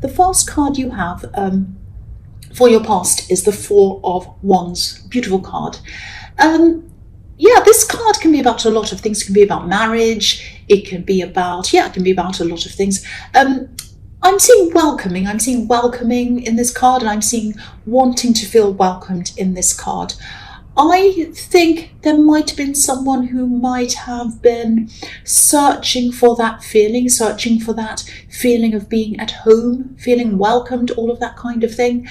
The first card you have for your past is the Four of Wands. Beautiful card. Yeah, this card can be about a lot of things. It can be about marriage. It can be about, it can be about a lot of things. I'm seeing welcoming. I'm seeing welcoming in this card, and I'm seeing wanting to feel welcomed in this card. I think there might have been someone who might have been searching for that feeling of being at home, feeling welcomed, all of that kind of thing.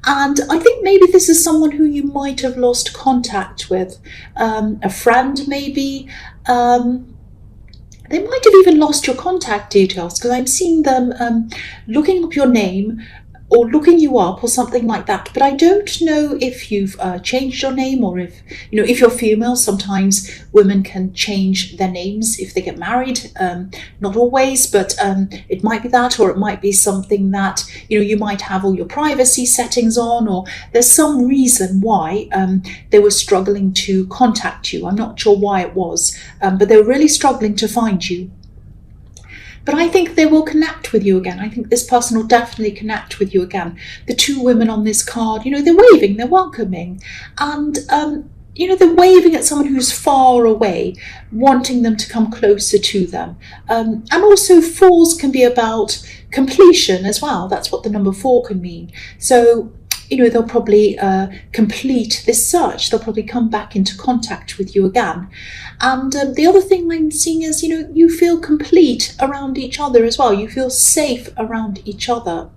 And I think maybe this is someone who you might have lost contact with, a friend maybe. They might have even lost your contact details, because I'm seeing them looking up your name or looking you up or something like that. But I don't know if you've changed your name, or if you're female, sometimes women can change their names if they get married. Not always, but it might be that, or it might be something that, you might have all your privacy settings on, or there's some reason why they were struggling to contact you. I'm not sure why it was, but they were really struggling to find you. But I think they will connect with you again. I think this person will definitely connect with you again. The two women on this card, they're waving, they're welcoming. And, they're waving at someone who's far away, wanting them to come closer to them. And also 4s can be about completion as well. That's what the number 4 can mean. So, they'll probably complete this search. They'll probably come back into contact with you again. And the other thing I'm seeing is, you feel complete around each other as well. You feel safe around each other.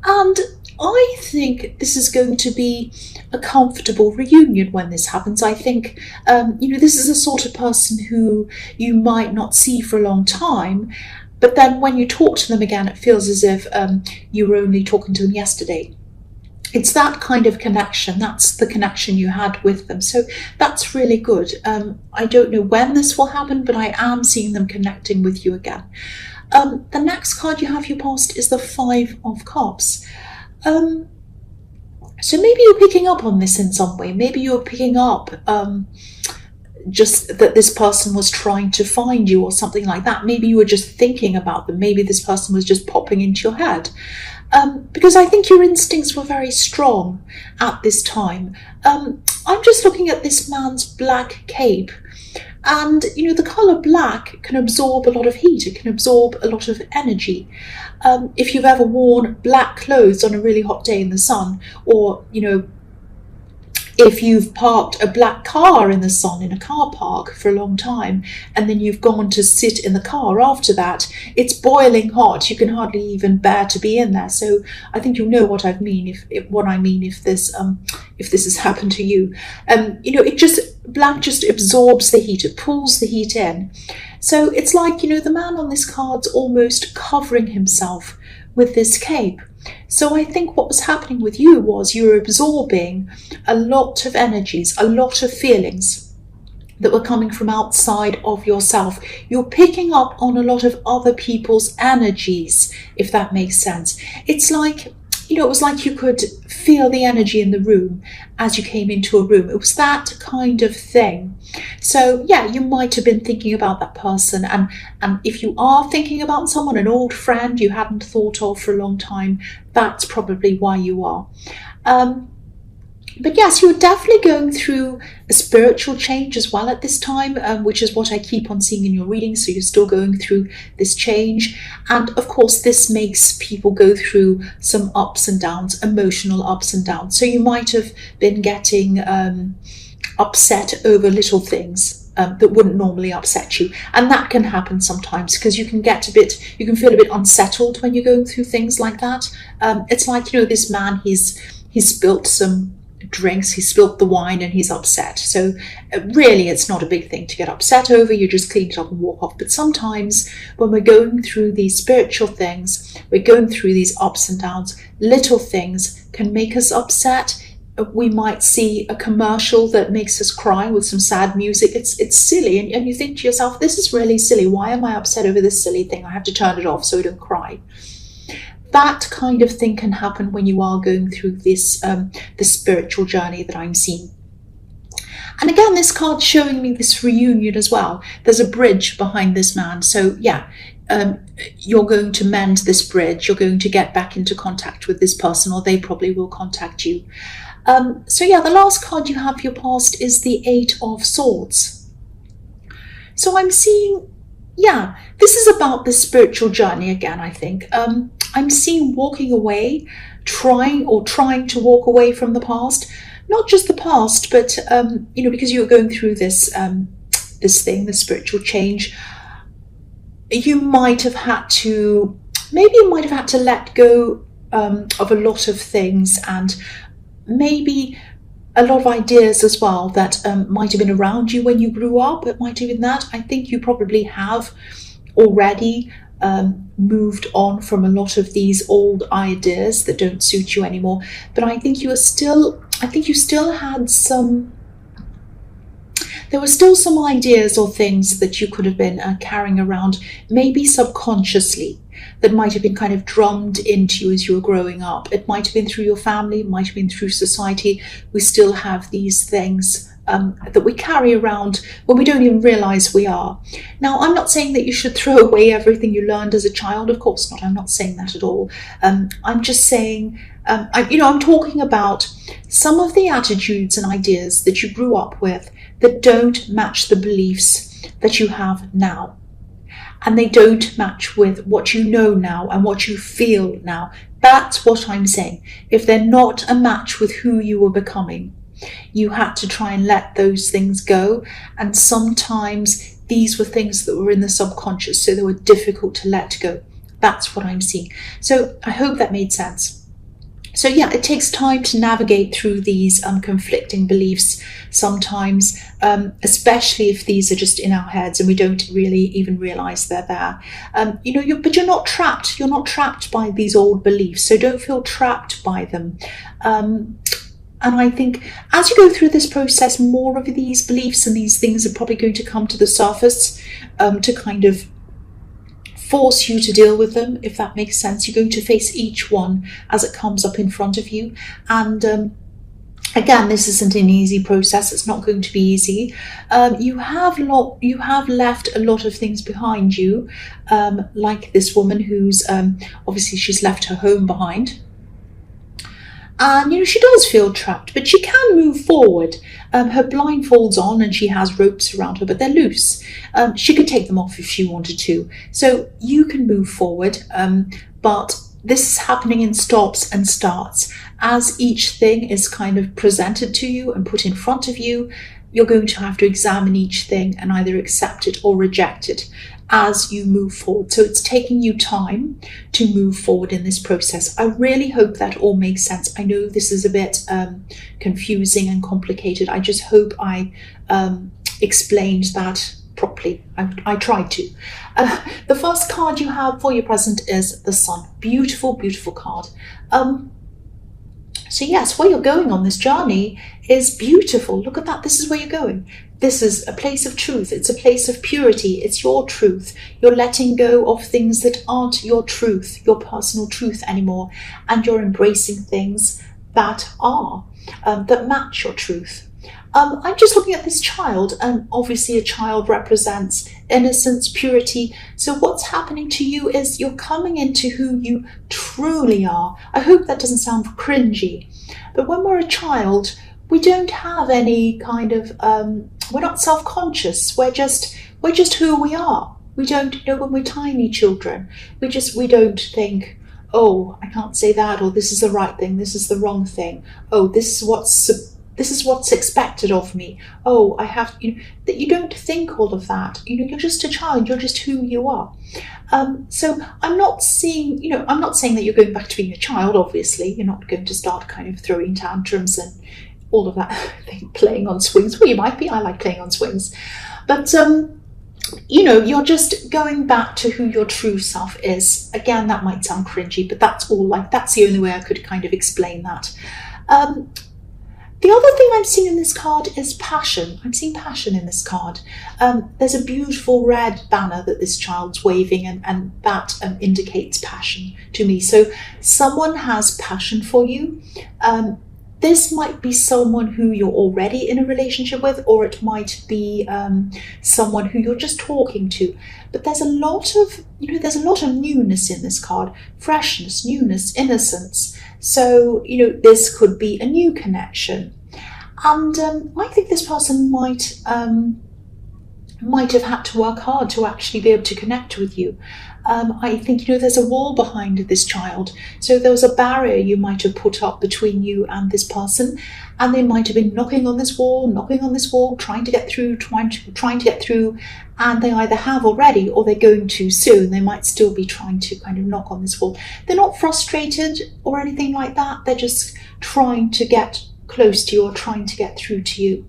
And I think this is going to be a comfortable reunion when this happens. I think, this is the sort of person who you might not see for a long time. But then when you talk to them again, it feels as if you were only talking to them yesterday. It's that kind of connection. That's the connection you had with them. So that's really good. I don't know when this will happen, but I am seeing them connecting with you again. The next card you have your past is the 5 of Cups. So maybe you're picking up on this in some way. Maybe you're picking up just that this person was trying to find you or something like that. Maybe you were just thinking about them. Maybe this person was just popping into your head. Because I think your instincts were very strong at this time. I'm just looking at this man's black cape, and the colour black can absorb a lot of heat. It can absorb a lot of energy. If you've ever worn black clothes on a really hot day in the sun, or if you've parked a black car in the sun in a car park for a long time, and then you've gone to sit in the car after that, it's boiling hot. You can hardly even bear to be in there. So I think you'll know what I mean if this has happened to you. Black just absorbs the heat. It pulls the heat in. So it's like, the man on this card's almost covering himself with this cape. So I think what was happening with you was you were absorbing a lot of energies, a lot of feelings that were coming from outside of yourself. You're picking up on a lot of other people's energies, if that makes sense. It's like, it was like you could feel the energy in the room as you came into a room. It was that kind of thing. So yeah, you might have been thinking about that person. And if you are thinking about someone, an old friend you hadn't thought of for a long time, that's probably why you are. But yes, you're definitely going through a spiritual change as well at this time, which is what I keep on seeing in your reading. So you're still going through this change. And of course, this makes people go through some ups and downs, emotional ups and downs. So you might have been getting upset over little things that wouldn't normally upset you. And that can happen sometimes, because you can feel a bit unsettled when you're going through things like that. It's like, this man, he's spilt some drinks, he spilt the wine, and he's upset. So really, it's not a big thing to get upset over. You just clean it up and walk off. But sometimes when we're going through these spiritual things, we're going through these ups and downs, little things can make us upset. We might see a commercial that makes us cry with some sad music. It's silly, and you think to yourself, this is really silly. Why am I upset over this silly thing? I have to turn it off so I don't cry. That kind of thing can happen when you are going through this spiritual journey that I'm seeing. And again, this card's showing me this reunion as well. There's a bridge behind this man. So yeah, you're going to mend this bridge, you're going to get back into contact with this person, or they probably will contact you. So yeah, the last card you have for your past is the Eight of Swords. So I'm seeing, yeah, this is about the spiritual journey again, I think. I'm seeing walking away, trying to walk away from the past. Not just the past, but, because you're going through this thing, the spiritual change, you might have had to let go of a lot of things, and maybe a lot of ideas as well that might have been around you when you grew up. It might have been that. I think you probably have already moved on from a lot of these old ideas that don't suit you anymore. But I think you still had some. There were still some ideas or things that you could have been carrying around, maybe subconsciously, that might have been kind of drummed into you as you were growing up. It might have been through your family, it might have been through society. We still have these things that we carry around when we don't even realize we are. Now, I'm not saying that you should throw away everything you learned as a child. Of course not. I'm not saying that at all. I'm just saying, I'm talking about some of the attitudes and ideas that you grew up with that don't match the beliefs that you have now. And they don't match with what you know now and what you feel now. That's what I'm saying. If they're not a match with who you were becoming, you had to try and let those things go. And sometimes these were things that were in the subconscious, so they were difficult to let go. That's what I'm seeing. So I hope that made sense. So yeah, it takes time to navigate through these conflicting beliefs sometimes, especially if these are just in our heads and we don't really even realize they're there. But you're not trapped. You're not trapped by these old beliefs, so don't feel trapped by them. And I think as you go through this process, more of these beliefs and these things are probably going to come to the surface to kind of force you to deal with them, if that makes sense. You're going to face each one as it comes up in front of you. And again, this isn't an easy process. It's not going to be easy. You have left a lot of things behind you, like this woman who's obviously she's left her home behind. And, she does feel trapped, but she can move forward. Her blindfold's on and she has ropes around her, but they're loose. She could take them off if she wanted to. So you can move forward, but this is happening in stops and starts. As each thing is kind of presented to you and put in front of you, you're going to have to examine each thing and either accept it or reject it as you move forward. So it's taking you time to move forward in this process. I really hope that all makes sense. I know this is a bit confusing and complicated. I just hope I explained that properly. I tried to. The first card you have for your present is the Sun. Beautiful, beautiful card. So yes, where you're going on this journey is beautiful. Look at that. This is where you're going. This is a place of truth. It's a place of purity. It's your truth. You're letting go of things that aren't your truth, your personal truth anymore. And you're embracing things that are, that match your truth. I'm just looking at this child, and obviously a child represents innocence, purity. So what's happening to you is you're coming into who you truly are. I hope that doesn't sound cringy, but when we're a child, we don't have any kind of, we're not self-conscious. We're just who we are. We don't, when we're tiny children, we don't think, oh, I can't say that, or this is the right thing, this is the wrong thing. Oh, this is what's expected of me. Oh, I have, that you don't think all of that. You're just a child. You're just who you are. So I'm not saying that you're going back to being a child. Obviously, you're not going to start kind of throwing tantrums and all of that thing, playing on swings. Well, you might be. I like playing on swings, but you're just going back to who your true self is. Again, that might sound cringy, but that's the only way I could kind of explain that. The other thing I'm seeing in this card is passion. I'm seeing passion in this card. There's a beautiful red banner that this child's waving, and that indicates passion to me. So someone has passion for you. this might be someone who you're already in a relationship with, or it might be someone who you're just talking to. But there's a lot of, there's a lot of newness in this card. Freshness, newness, innocence. So, this could be a new connection. And I think this person might have had to work hard to actually be able to connect with you. I think, there's a wall behind this child. So there was a barrier you might have put up between you and this person, and they might have been knocking on this wall, trying to get through, and they either have already or they're going to soon. They might still be trying to kind of knock on this wall. They're not frustrated or anything like that. They're just trying to get close to you or trying to get through to you.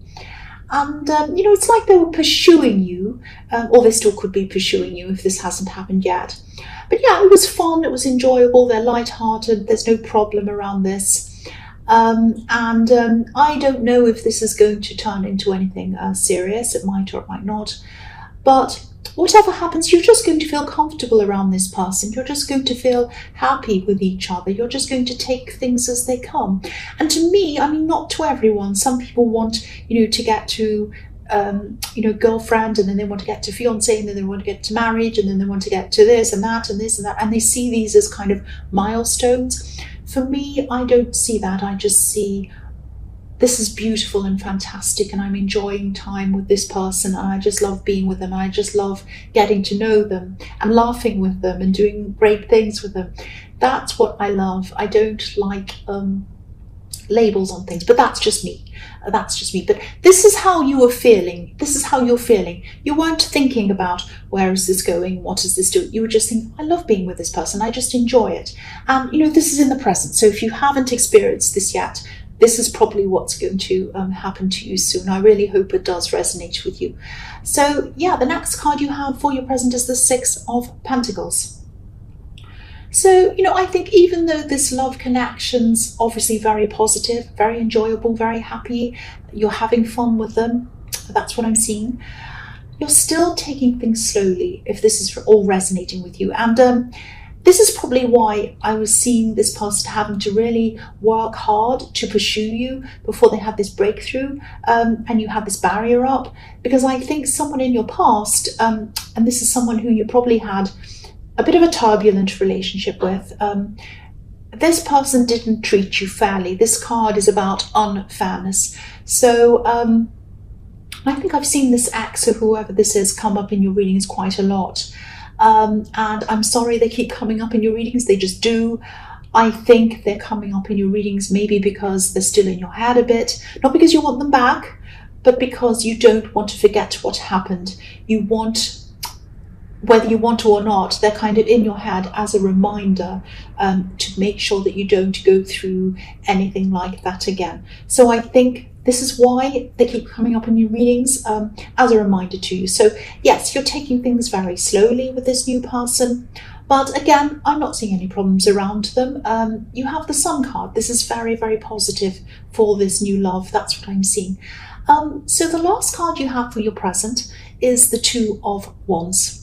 And, it's like they were pursuing you, or they still could be pursuing you if this hasn't happened yet. But yeah, it was fun, it was enjoyable, they're lighthearted, there's no problem around this. I don't know if this is going to turn into anything serious. It might or it might not. But whatever happens, you're just going to feel comfortable around this person. You're just going to feel happy with each other. You're just going to take things as they come. And to me, not to everyone. Some people want, to get to, girlfriend, and then they want to get to fiance, and then they want to get to marriage, and then they want to get to this and that and this and that. And they see these as kind of milestones. For me, I don't see that. I just see this is beautiful and fantastic, and I'm enjoying time with this person, and I just love being with them, and I just love getting to know them and laughing with them and doing great things with them. That's what I love. I don't like labels on things, but that's just me. But this is how you were feeling. This is how you're feeling. You weren't thinking about where is this going, what is this doing. You were just thinking, I love being with this person, I just enjoy it. And this is in the present. So if you haven't experienced this yet, this is probably what's going to happen to you soon. I really hope it does resonate with you. So yeah, the next card you have for your present is the Six of Pentacles. So, I think even though this love connection's obviously very positive, very enjoyable, very happy, you're having fun with them, that's what I'm seeing, you're still taking things slowly if this is all resonating with you. And this is probably why I was seeing this person having to really work hard to pursue you before they had this breakthrough, and you had this barrier up. Because I think someone in your past, and this is someone who you probably had a bit of a turbulent relationship with, this person didn't treat you fairly. This card is about unfairness. So I think I've seen this ex or whoever this is come up in your readings quite a lot. And I'm sorry they keep coming up in your readings, they just do. I think they're coming up in your readings maybe because they're still in your head a bit, not because you want them back, but because you don't want to forget what happened. You want, whether you want to or not, they're kind of in your head as a reminder to make sure that you don't go through anything like that again. So I think this is why they keep coming up in your readings, as a reminder to you. So yes, you're taking things very slowly with this new person. But again, I'm not seeing any problems around them. You have the Sun card. This is very, very positive for this new love. That's what I'm seeing. So the last card you have for your present is the Two of Wands.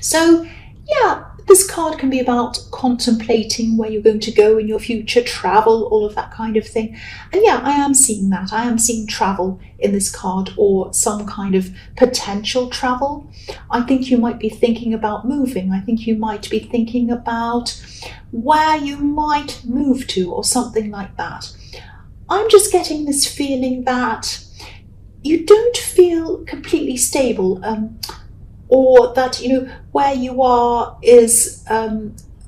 So yeah, this card can be about contemplating where you're going to go in your future, travel, all of that kind of thing. And yeah, I am seeing that. I am seeing travel in this card, or some kind of potential travel. I think you might be thinking about moving. I think you might be thinking about where you might move to or something like that. I'm just getting this feeling that you don't feel completely stable, or that, where you are is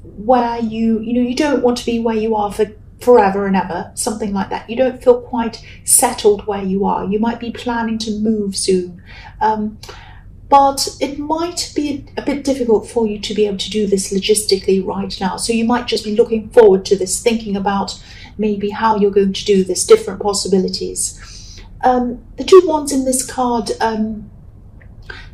where you don't want to be where you are for forever and ever, something like that. You don't feel quite settled where you are. You might be planning to move soon. But it might be a bit difficult for you to be able to do this logistically right now. So you might just be looking forward to this, thinking about maybe how you're going to do this, different possibilities. The Two Wands in this card,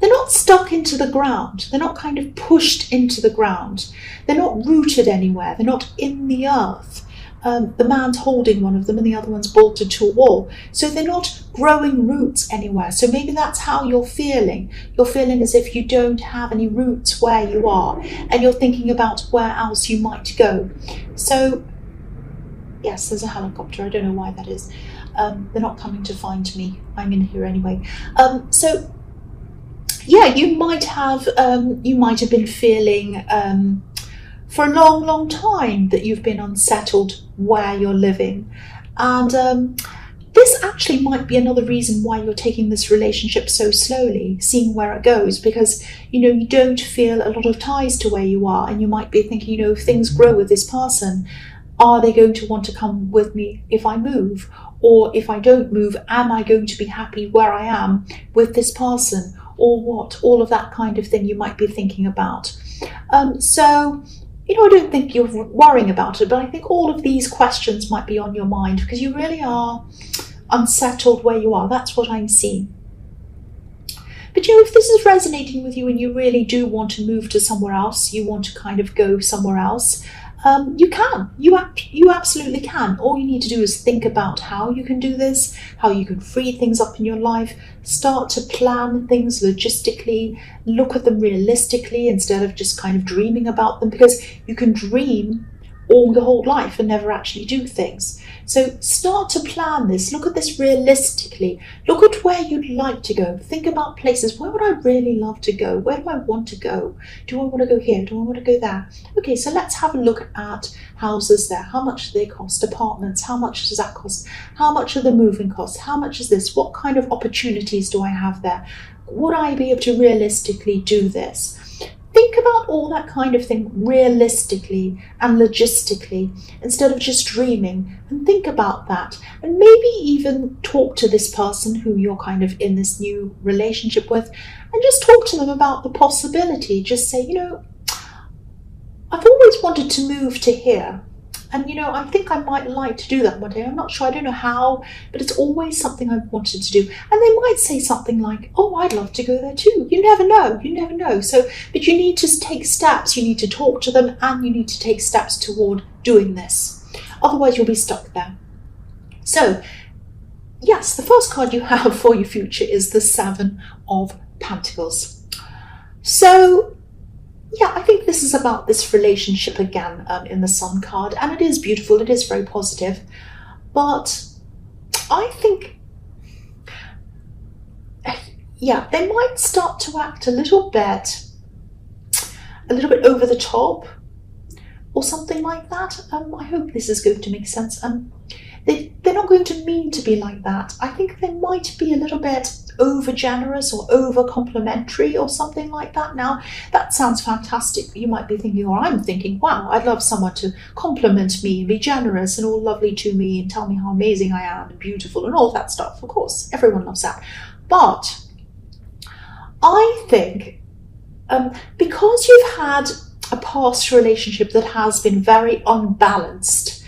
they're not stuck into the ground. They're not kind of pushed into the ground. They're not rooted anywhere. They're not in the earth. The man's holding one of them and the other one's bolted to a wall. So they're not growing roots anywhere. So maybe that's how you're feeling. You're feeling as if you don't have any roots where you are, and you're thinking about where else you might go. So Yes, there's a helicopter. I don't know why that is. They're not coming to find me. I'm in here anyway. So yeah, you might have been feeling for a long, long time that you've been unsettled where you're living, and this actually might be another reason why you're taking this relationship so slowly, seeing where it goes, because you don't feel a lot of ties to where you are, and you might be thinking, if things grow with this person, are they going to want to come with me if I move? Or if I don't move, am I going to be happy where I am with this person? Or what? All of that kind of thing you might be thinking about. So I don't think you're worrying about it, but I think all of these questions might be on your mind because you really are unsettled where you are. That's what I'm seeing. But if this is resonating with you and you really do want to move to somewhere else, you want to kind of go somewhere else, you can. You absolutely can. All you need to do is think about how you can do this, how you can free things up in your life, start to plan things logistically, look at them realistically instead of just kind of dreaming about them, because you can dream all the whole life and never actually do things. So start to plan this, look at this realistically, look at where you'd like to go, think about places. Where would I really love to go? Where do I want to go? Do I want to go here? Do I want to go there? Okay, so let's have a look at houses there. How much do they cost? Apartments, how much does that cost? How much are the moving costs? How much is this? What kind of opportunities do I have there? Would I be able to realistically do this? Think about all that kind of thing realistically and logistically instead of just dreaming, and think about that, and maybe even talk to this person who you're kind of in this new relationship with, and just talk to them about the possibility. Just say, I've always wanted to move to here, and I think I might like to do that one day. I'm not sure, I don't know how, but it's always something I've wanted to do. And they might say something like, oh, I'd love to go there too. You never know. So, but you need to take steps, you need to talk to them, and you need to take steps toward doing this. Otherwise you'll be stuck there. So yes, the first card you have for your future is the Seven of Pentacles. So yeah, I think this is about this relationship again in the Sun card, and it is beautiful, it is very positive, but I think, yeah, they might start to act a little bit over the top or something like that. I hope this is going to make sense. They're not going to mean to be like that. I think they might be a little bit over generous or over complimentary or something like that. Now, that sounds fantastic. You might be thinking, or I'm thinking, wow, I'd love someone to compliment me and be generous and all lovely to me and tell me how amazing I am and beautiful and all that stuff. Of course, everyone loves that. But I think because you've had a past relationship that has been very unbalanced,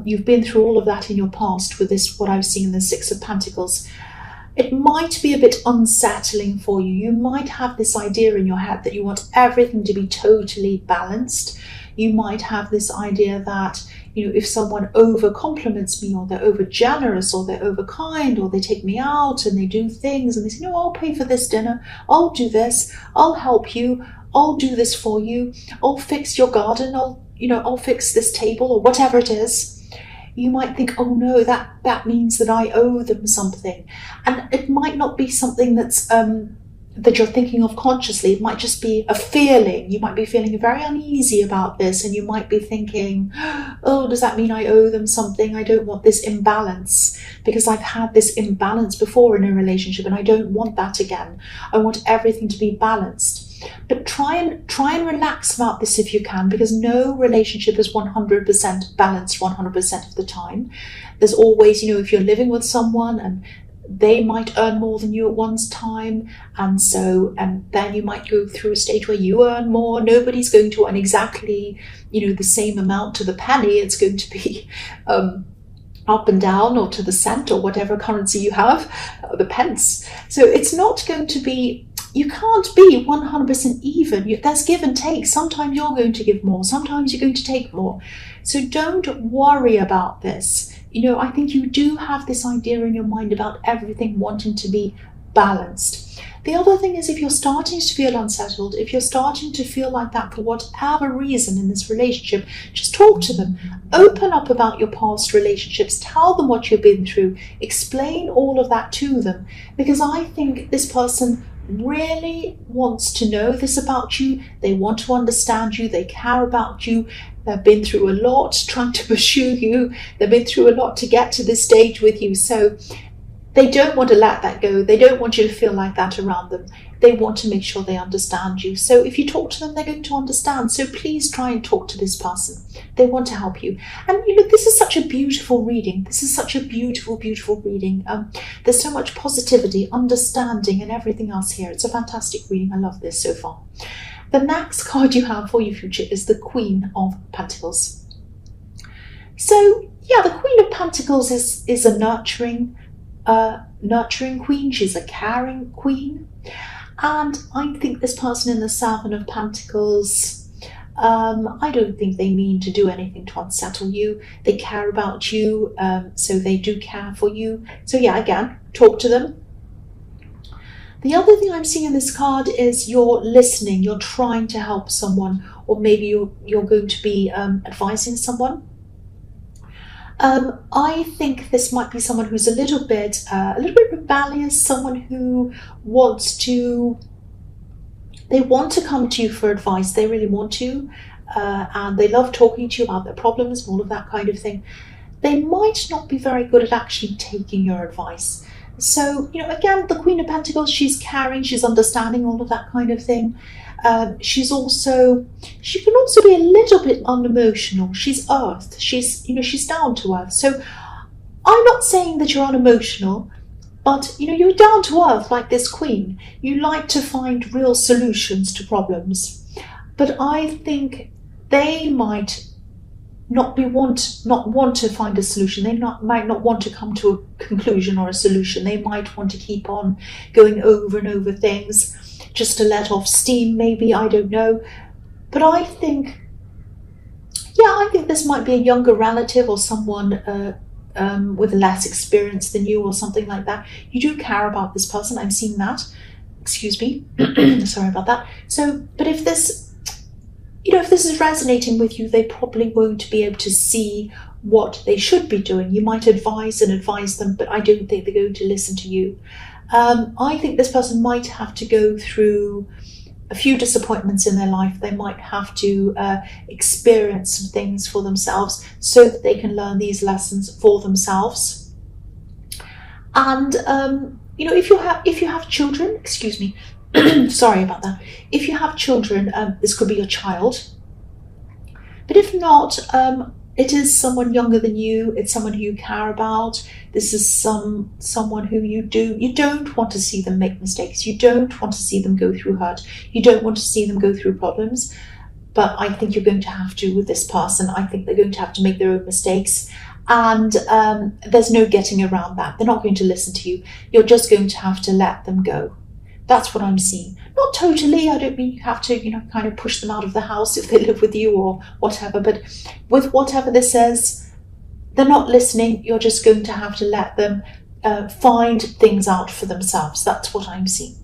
you've been through all of that in your past with this, what I've seen in the Six of Pentacles, it might be a bit unsettling for you. You might have this idea in your head that you want everything to be totally balanced. You might have this idea that, if someone over compliments me, or they're over generous, or they're over kind, or they take me out and they do things and they say, no, I'll pay for this dinner, I'll do this, I'll help you, I'll do this for you, I'll fix your garden, I'll fix this table, or whatever it is. You might think, oh no, that means that I owe them something. And it might not be something that's that you're thinking of consciously. It might just be a feeling. You might be feeling very uneasy about this, and you might be thinking, oh, does that mean I owe them something? I don't want this imbalance, because I've had this imbalance before in a relationship and I don't want that again. I want everything to be balanced. But try and relax about this if you can, because no relationship is 100% balanced 100% of the time. There's always, if you're living with someone and they might earn more than you at one time, and then you might go through a stage where you earn more. Nobody's going to earn exactly, the same amount to the penny. It's going to be up and down, or to the cent, or whatever currency you have, the pence. So it's not going to be, you can't be 100% even. There's give and take. Sometimes you're going to give more, sometimes you're going to take more. So don't worry about this. I think you do have this idea in your mind about everything wanting to be balanced. The other thing is, if you're starting to feel unsettled, if you're starting to feel like that for whatever reason in this relationship, just talk to them. Open up about your past relationships. Tell them what you've been through. Explain all of that to them. Because I think this person really wants to know this about you. They want to understand you. They care about you. They've been through a lot trying to pursue you. They've been through a lot to get to this stage with you. So they don't want to let that go. They don't want you to feel like that around them. They want to make sure they understand you. So if you talk to them, they're going to understand. So please try and talk to this person. They want to help you. And this is such a beautiful reading. This is such a beautiful, beautiful reading. There's so much positivity, understanding, and everything else here. It's a fantastic reading. I love this so far. The next card you have for your future is the Queen of Pentacles. So yeah, the Queen of Pentacles is a nurturing queen. She's a caring queen, and I think this person in the Seven of Pentacles, I don't think they mean to do anything to unsettle you. They care about you, so they do care for you. So yeah, again, talk to them. The other thing I'm seeing in this card is you're listening, you're trying to help someone, or maybe you're going to be advising someone. I think this might be someone who's a little bit rebellious, someone who they want to come to you for advice. They really want to, and they love talking to you about their problems and all of that kind of thing. They might not be very good at actually taking your advice. So, again, the Queen of Pentacles, she's caring, she's understanding, all of that kind of thing. She can also be a little bit unemotional. She's earth. She's down to earth. So I'm not saying that you're unemotional, but you're down to earth like this queen. You like to find real solutions to problems. But I think they might not want to find a solution. They might not want to come to a conclusion or a solution. They might want to keep on going over and over things, just to let off steam, maybe, I don't know. But I think this might be a younger relative or someone with less experience than you or something like that. You do care about this person. I'm seeing that. Excuse me. Sorry about that. So, but if this is resonating with you, they probably won't be able to see what they should be doing. You might advise them, but I don't think they're going to listen to you. I think this person might have to go through a few disappointments in their life. They might have to experience some things for themselves so that they can learn these lessons for themselves. And if you have children, excuse me, sorry about that. If you have children, this could be your child. But if not, it is someone younger than you. It's someone who you care about. This is someone who you don't want to see them make mistakes. You don't want to see them go through hurt. You don't want to see them go through problems. But I think you're going to have to with this person. I think they're going to have to make their own mistakes. And there's no getting around that. They're not going to listen to you. You're just going to have to let them go. That's what I'm seeing. Not totally. I don't mean you have to, kind of push them out of the house if they live with you or whatever. But with whatever this says, they're not listening. You're just going to have to let them find things out for themselves. That's what I'm seeing.